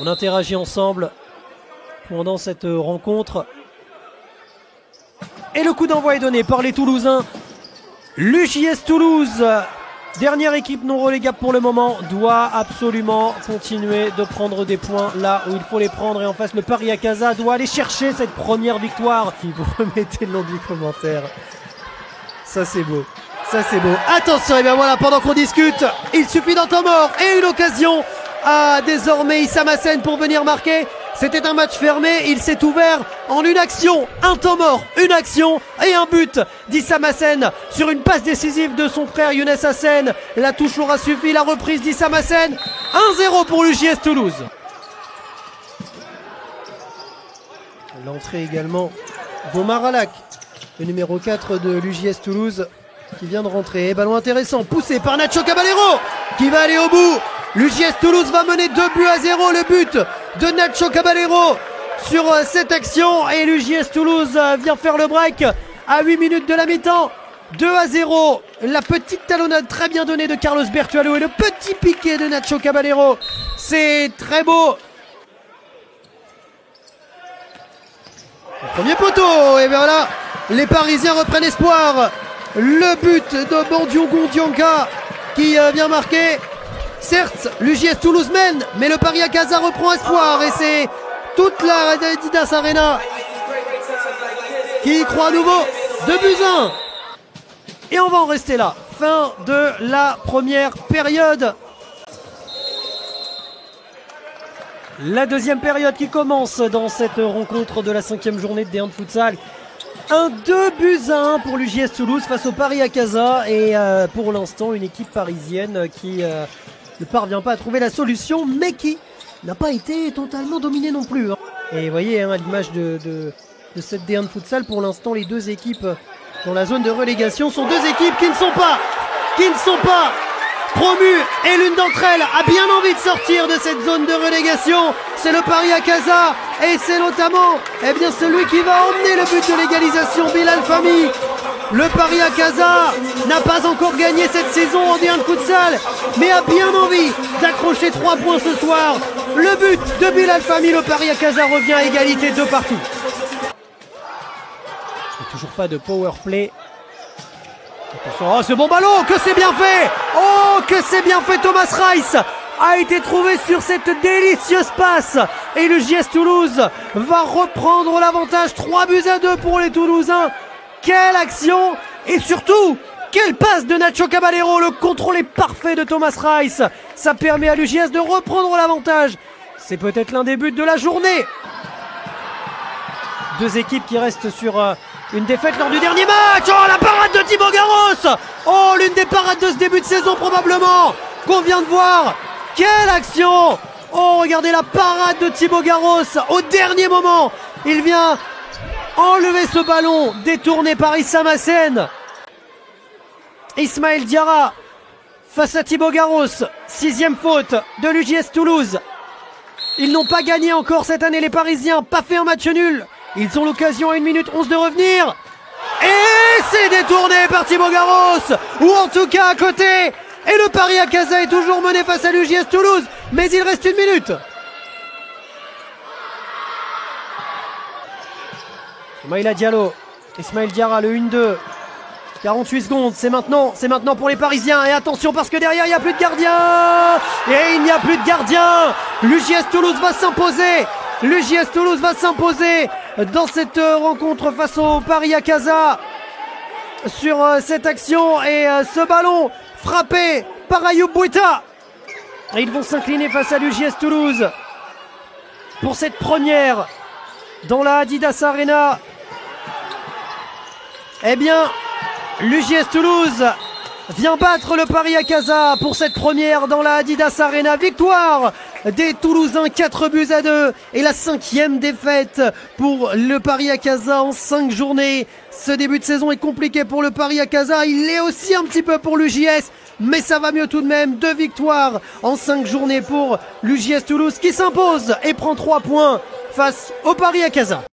On interagit ensemble pendant cette rencontre. Et le coup d'envoi est donné par les Toulousains. L'UJS Toulouse, dernière équipe non relégable pour le moment, doit absolument continuer de prendre des points là où il faut les prendre. Et en face, le Paris Casa doit aller chercher cette première victoire. Vous remettez le nom du commentaire. Ça c'est beau. Ça c'est beau. Attention, et bien voilà, pendant qu'on discute, il suffit d'un temps mort et une occasion à désormais Issam Hassen pour venir marquer. C'était un match fermé, il s'est ouvert en une action, un temps mort, une action et un but d'Issam Hassen sur une passe décisive de son frère Younes Hassen. La touche aura suffi, la reprise d'Issam Hassen. 1-0 pour l'UJS Toulouse. L'entrée également d'Omar Alak, le numéro 4 de l'UJS Toulouse qui vient de rentrer. Et ballon intéressant, poussé par Nacho Caballero qui va aller au bout. L'UJS Toulouse va mener 2-0. Le but de Nacho Caballero sur cette action. Et l'UJS Toulouse vient faire le break à 8 minutes de la mi-temps. 2-0. La petite talonnade très bien donnée de Carlos Bertuallo et le petit piqué de Nacho Caballero. C'est très beau. Le premier poteau. Et bien voilà, les Parisiens reprennent espoir. Le but de Bandiogo Dianka qui vient marquer. Certes, l'UJS Toulouse mène, mais le Paris Casa reprend espoir et c'est toute la Adidas Arena qui y croit à nouveau. 2-1. Et on va en rester là. Fin de la première période. La deuxième période qui commence dans cette rencontre de la 5e journée de D1 de futsal. Un 2-1 pour l'UJS Toulouse face au Paris Casa. Et pour l'instant, une équipe parisienne qui ne parvient pas à trouver la solution, mais qui n'a pas été totalement dominée non plus. Et vous voyez, à l'image de cette D1 de futsal, pour l'instant, les deux équipes dans la zone de relégation sont deux équipes qui ne sont pas promues. Et l'une d'entre elles a bien envie de sortir de cette zone de relégation. C'est le Paris Casa et c'est notamment celui qui va emmener le but de l'égalisation, Bilal Fahmy. Le Paris Casa n'a pas encore gagné cette saison en D1 de futsal, mais a bien envie d'accrocher 3 points ce soir. Le but de Bilal Fahmy, le Paris Casa revient à égalité 2 partout. Et toujours pas de power play. Attention, oh ce bon ballon, que c'est bien fait. Oh que c'est bien fait, Thomas Rice a été trouvé sur cette délicieuse passe. Et le JS Toulouse va reprendre l'avantage, 3-2 pour les Toulousains. Quelle action et surtout, quelle passe de Nacho Caballero. Le contrôle est parfait de Thomas Rice. Ça permet à l'UJS de reprendre l'avantage. C'est peut-être l'un des buts de la journée. Deux équipes qui restent sur une défaite lors du dernier match. Oh, la parade de Thibaut Garros. Oh, l'une des parades de ce début de saison probablement qu'on vient de voir. Quelle action. Oh, regardez la parade de Thibaut Garros au dernier moment. Il vient enlever ce ballon détourné par Issam Hassen. Ismaël Diarra face à Thibaut Garros. 6e faute de l'UJS Toulouse. Ils n'ont pas gagné encore cette année, les Parisiens. Pas fait un match nul. Ils ont l'occasion à 1 minute 11 de revenir. Et c'est détourné par Thibaut Garros. Ou en tout cas à côté. Et le Paris Casa est toujours mené face à l'UJS Toulouse. Mais il reste 1 minute. Maïla Diallo, Ismaël Diarra, le 1-2. 48 secondes, c'est maintenant pour les Parisiens. Et attention parce que derrière il n'y a plus de gardien. Et il n'y a plus de gardien. L'UJS Toulouse va s'imposer. L'UJS Toulouse va s'imposer dans cette rencontre face au Paris Casa. Sur cette action et ce ballon frappé par Ayoub Bouita. Et ils vont s'incliner face à l'UJS Toulouse pour cette première dans la Adidas Arena. Eh bien, l'UJS Toulouse vient battre le Paris Casa pour cette première dans la Adidas Arena. Victoire des Toulousains, 4-2 et la 5e défaite pour le Paris Casa en 5 journées. Ce début de saison est compliqué pour le Paris Casa, il l'est aussi un petit peu pour l'UJS, mais ça va mieux tout de même. 2 victoires en 5 journées pour l'UJS Toulouse qui s'impose et prend 3 points face au Paris Casa.